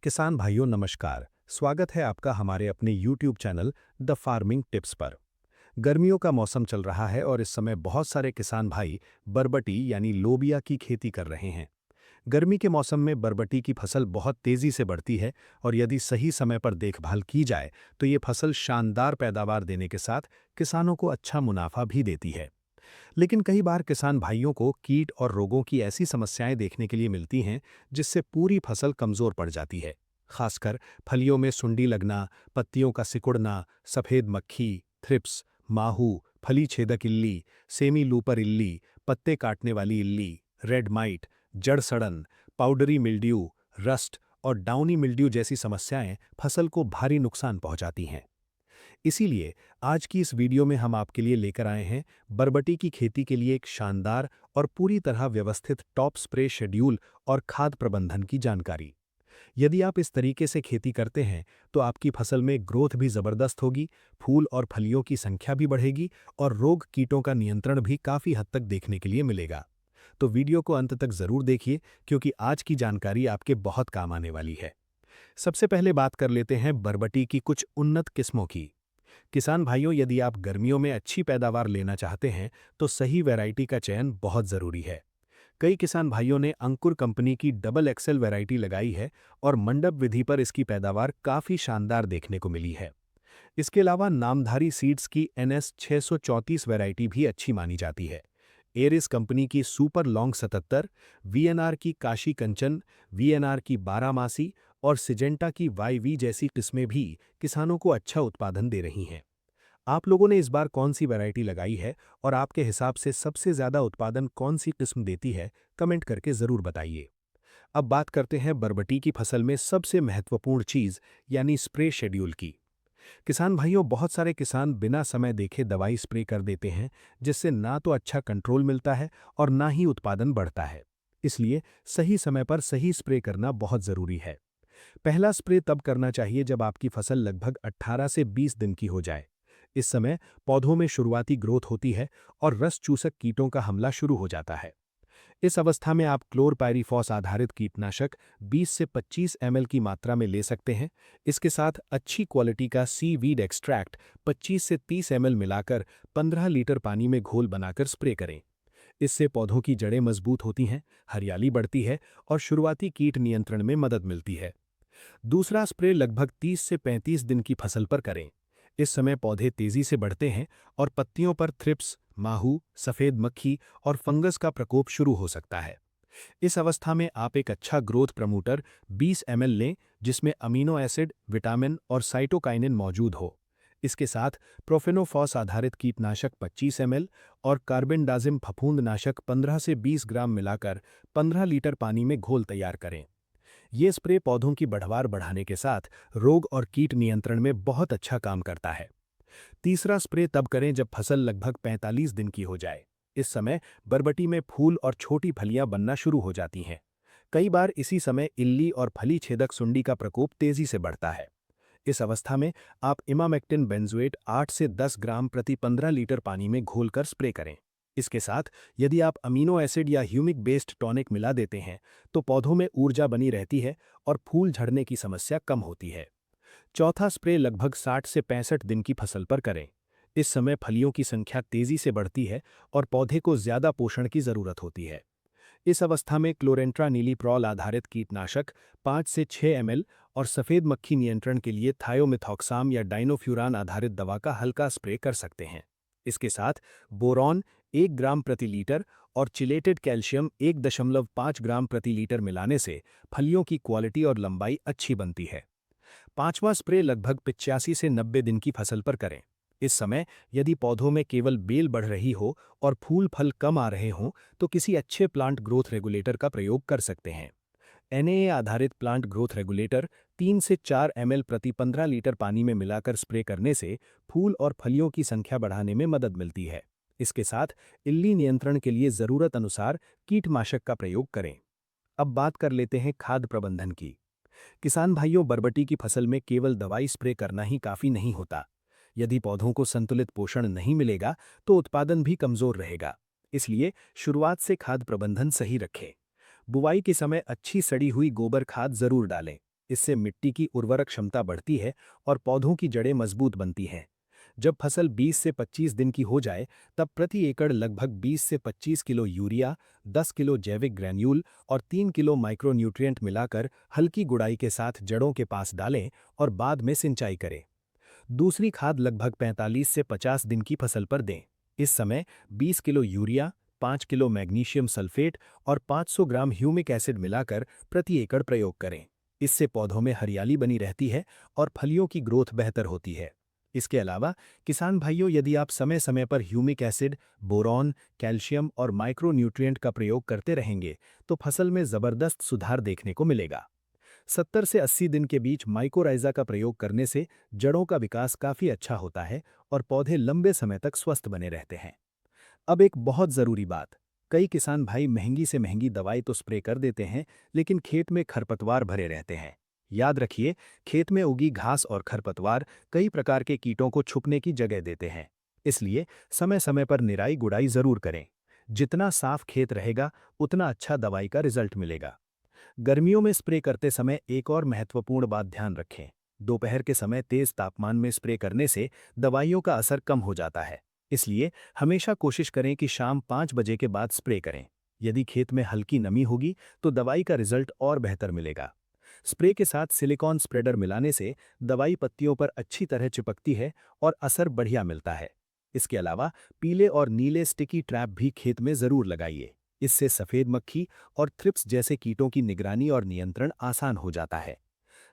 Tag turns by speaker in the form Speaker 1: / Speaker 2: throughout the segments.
Speaker 1: किसान भाइयों नमस्कार। स्वागत है आपका हमारे अपने YouTube channel the farming tips पर। गर्मियों का मौसम चल रहा है और इस समय बहुत सारे किसान भाई बरबटी यानी लोबिया की खेती कर रहे हैं। गर्मी के मौसम में बरबटी की फसल बहुत तेजी से बढ़ती है और यदि सही समय पर देखभाल की जाए तो ये फसल शानदार पैदावार देने के साथ किसानों को अच्छा मुनाफा भी देती है। लेकिन कई बार किसान भाइयों को कीट और रोगों की ऐसी समस्याएं देखने के लिए मिलती हैं जिससे पूरी फसल कमजोर पड़ जाती है। खासकर फलियों में सुंडी लगना, पत्तियों का सिकुड़ना, सफेद मक्खी, थ्रिप्स, माहू, फली छेदक इल्ली, सेमी लूपर इल्ली, पत्ते काटने वाली इल्ली, रेड माइट, जड़ सड़न, पाउडरी मिल्ड्यू, रस्ट और डाउनी मिल्ड्यू जैसी समस्याएं फसल को भारी नुकसान पहुंचाती हैं। इसीलिए आज की इस वीडियो में हम आपके लिए लेकर आए हैं बरबटी की खेती के लिए एक शानदार और पूरी तरह व्यवस्थित टॉप स्प्रे शेड्यूल और खाद प्रबंधन की जानकारी। यदि आप इस तरीके से खेती करते हैं तो आपकी फसल में ग्रोथ भी जबरदस्त होगी, फूल और फलियों की संख्या भी बढ़ेगी और रोग कीटों का नियंत्रण भी काफी हद तक देखने के लिए मिलेगा। तो वीडियो को अंत तक जरूर देखिए क्योंकि आज की जानकारी आपके बहुत काम आने वाली है। सबसे पहले बात कर लेते हैं बरबटी की कुछ उन्नत किस्मों की। किसान भाइयों, यदि आप गर्मियों में अच्छी पैदावार लेना चाहते हैं तो सही वैरायटी का चयन बहुत जरूरी है। कई किसान भाइयों ने अंकुर कंपनी की डबल एक्सेल वैरायटी लगाई है और मंडप विधि पर इसकी पैदावार काफी शानदार देखने को मिली है। इसके अलावा नामधारी सीड्स की NS 634 वैरायटी भी अच्छी मानी जाती है। एरिस कंपनी की सुपर लॉन्ग 77, VNR की काशी कंचन, VNR की बारामासी और सिजेंटा की YV जैसी किस्में भी किसानों को अच्छा उत्पादन दे रही हैं। आप लोगों ने इस बार कौन सी वैरायटी लगाई है और आपके हिसाब से सबसे ज्यादा उत्पादन कौन सी किस्म देती है, कमेंट करके जरूर बताइए। अब बात करते हैं बरबटी की फसल में सबसे महत्वपूर्ण चीज यानी स्प्रे शेड्यूल की। किसान भाइयों, बहुत सारे किसान बिना समय देखे दवाई स्प्रे कर देते हैं जिससे ना तो अच्छा कंट्रोल मिलता है और ना ही उत्पादन बढ़ता है। इसलिए सही समय पर सही स्प्रे करना बहुत जरूरी है। पहला स्प्रे तब करना चाहिए जब आपकी फसल लगभग 18 से 20 दिन की हो जाए। इस समय पौधों में शुरुआती ग्रोथ होती है और रस चूसक कीटों का हमला शुरू हो जाता है। इस अवस्था में आप क्लोरपायरीफॉस आधारित कीटनाशक 20 से 25 ml की मात्रा में ले सकते हैं। इसके साथ अच्छी क्वालिटी का सीवीड एक्सट्रैक्ट 25 से 30 ml मिलाकर 15 लीटर पानी में घोल बनाकर स्प्रे करें। इससे पौधों की जड़ें मजबूत होती हैं, हरियाली बढ़ती है और शुरुआती कीट नियंत्रण में मदद मिलती है। दूसरा स्प्रे लगभग 30 से 35 दिन की फसल पर करें। इस समय पौधे तेजी से बढ़ते हैं और पत्तियों पर थ्रिप्स, माहू, सफेद मक्खी और फंगस का प्रकोप शुरू हो सकता है। इस अवस्था में आप एक अच्छा ग्रोथ प्रमोटर 20 ml लें जिसमें अमीनो एसिड, विटामिन और साइटोकाइनिन मौजूद हो। इसके साथ प्रोफेनोफॉस आधारित कीटनाशक 25 ml और कार्बेंडाजिम फफूंदनाशक 15 से 20 ग्राम मिलाकर 15 लीटर पानी में घोल तैयार करें। ये स्प्रे पौधों की बढ़वार बढ़ाने के साथ रोग और कीट नियंत्रण में बहुत अच्छा काम करता है। तीसरा स्प्रे तब करें जब फसल लगभग 45 दिन की हो जाए। इस समय बरबटी में फूल और छोटी फलियां बनना शुरू हो जाती हैं। कई बार इसी समय इल्ली और फली छेदक सुंडी का प्रकोप तेजी से बढ़ता है। इस अवस्था में आप इमामेक्टिन बेंजोएट 8 से 10 ग्राम प्रति 15 लीटर पानी में घोलकर स्प्रे करें। इसके साथ यदि आप अमीनो एसिड या ह्यूमिक बेस्ड टॉनिक मिला देते हैं तो पौधों में ऊर्जा बनी रहती है और फूल झड़ने की समस्या कम होती है। चौथा स्प्रे लगभग 60 से 65 दिन की फसल पर करें। इस समय फलियों की संख्या तेजी से बढ़ती है और पौधे को ज्यादा पोषण की जरूरत होती है। इस अवस्था में क्लोरेंट्रा नीलीप्रॉल आधारित कीटनाशक 5 से 6 ml और सफेद मक्खी नियंत्रण के लिए थायोमिथॉक्साम या डाइनोफ्यूरान आधारित दवा का हल्का स्प्रे कर सकते हैं। इसके साथ बोरॉन 1 ग्राम प्रति लीटर और चिलेटेड कैल्शियम 1.5 ग्राम प्रति लीटर मिलाने से फलियों की क्वालिटी और लंबाई अच्छी बनती है। पांचवां स्प्रे लगभग 85 से 90 दिन की फसल पर करें। इस समय यदि पौधों में केवल बेल बढ़ रही हो और फूल फल कम आ रहे हों तो किसी अच्छे प्लांट ग्रोथ रेगुलेटर का प्रयोग कर सकते हैं। NAA आधारित प्लांट ग्रोथ रेगुलेटर 3 से 4 ml प्रति 15 लीटर पानी में मिलाकर स्प्रे करने से फूल और फलियों की संख्या बढ़ाने में मदद मिलती है। इसके साथ इल्ली नियंत्रण के लिए जरूरत अनुसार कीटनाशक का प्रयोग करें। अब बात कर लेते हैं खाद प्रबंधन की। किसान भाइयों, बरबटी की फसल में केवल दवाई स्प्रे करना ही काफी नहीं होता। यदि पौधों को संतुलित पोषण नहीं मिलेगा तो उत्पादन भी कमजोर रहेगा। इसलिए शुरुआत से खाद प्रबंधन सही रखें। बुवाई के समय अच्छी सड़ी हुई गोबर खाद जरूर डालें। इससे मिट्टी की उर्वरक क्षमता बढ़ती है और पौधों की जड़ें मजबूत बनती हैं। जब फसल 20 से 25 दिन की हो जाए, तब प्रति एकड़ लगभग 20 से 25 किलो यूरिया, 10 किलो जैविक ग्रैन्यूल और 3 किलो माइक्रोन्यूट्रिएंट मिलाकर हल्की गुड़ाई के साथ जड़ों के पास डालें और बाद में सिंचाई करें। दूसरी खाद लगभग 45 से 50 दिन की फसल पर दें। इस समय 20 kilo urea, 5 kilo magnesium sulphate और 500 ग्राम ह्यूमिक एसिड मिलाकर प्रति एकड़ प्रयोग करें। इससे पौधों में हरियाली बनी रहती है और फलियों की ग्रोथ बेहतर होती है। इसके अलावा किसान भाइयों, यदि आप समय समय पर ह्यूमिक एसिड, बोरॉन, कैल्शियम और माइक्रोन्यूट्रिएंट का प्रयोग करते रहेंगे, तो फसल में जबरदस्त सुधार देखने को मिलेगा। 70 से 80 दिन के बीच माइकोराइजा का प्रयोग करने से जड़ों का विकास काफी अच्छा होता है और पौधे लंबे समय तक स्वस्थ बने रहते हैं। अब एक बहुत जरूरी बात, कई किसान भाई महंगी से महंगी दवाई तो स्प्रे कर देते हैं, लेकिन खेत में खरपतवार भरे रहते हैं। याद रखिए, खेत में उगी घास और खरपतवार कई प्रकार के कीटों को छुपने की जगह देते हैं। इसलिए समय समय पर निराई गुड़ाई जरूर करें। जितना साफ खेत रहेगा, उतना अच्छा दवाई का रिजल्ट मिलेगा। गर्मियों में स्प्रे करते समय एक और महत्वपूर्ण बात ध्यान रखें। दोपहर के समय तेज तापमान में स्प्रे करने से दवाइयों का असर कम हो जाता है। इसलिए हमेशा कोशिश करें कि शाम 5 बजे के बाद स्प्रे करें। यदि खेत में हल्की नमी होगी, तो दवाई का रिजल्ट और बेहतर मिलेगा। स्प्रे के साथ सिलिकॉन स्प्रेडर मिलाने से दवाई पत्तियों पर अच्छी तरह चिपकती है और असर बढ़िया मिलता है। इसके अलावा पीले और नीले स्टिकी ट्रैप भी खेत में जरूर लगाइए। इससे सफेद मक्खी और थ्रिप्स जैसे कीटों की निगरानी और नियंत्रण आसान हो जाता है।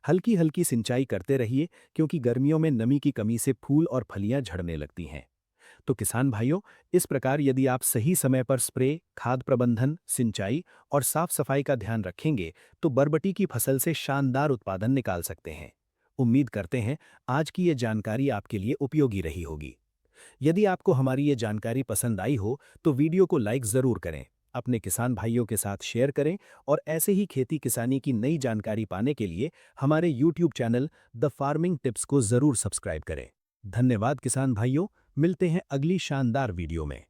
Speaker 1: हल्की हल्की सिंचाई करते रहिए, क्योंकि गर्मियों में नमी की कमी से फूल और फलियां झड़ने लगती हैं। तो किसान भाइयों, इस प्रकार यदि आप सही समय पर स्प्रे, खाद प्रबंधन, सिंचाई और साफ सफाई का ध्यान रखेंगे, तो बरबटी की फसल से शानदार उत्पादन निकाल सकते हैं। उम्मीद करते हैं आज की ये जानकारी आपके लिए उपयोगी रही होगी। यदि आपको हमारी ये जानकारी पसंद आई हो, तो वीडियो को लाइक ज़रूर करें, अपने किसान भाइयों के साथ शेयर करें और ऐसे ही खेती किसानी की नई जानकारी पाने के लिए हमारे YouTube channel the farming tips को ज़रूर सब्सक्राइब करें। धन्यवाद किसान भाइयों, मिलते हैं अगली शानदार वीडियो में।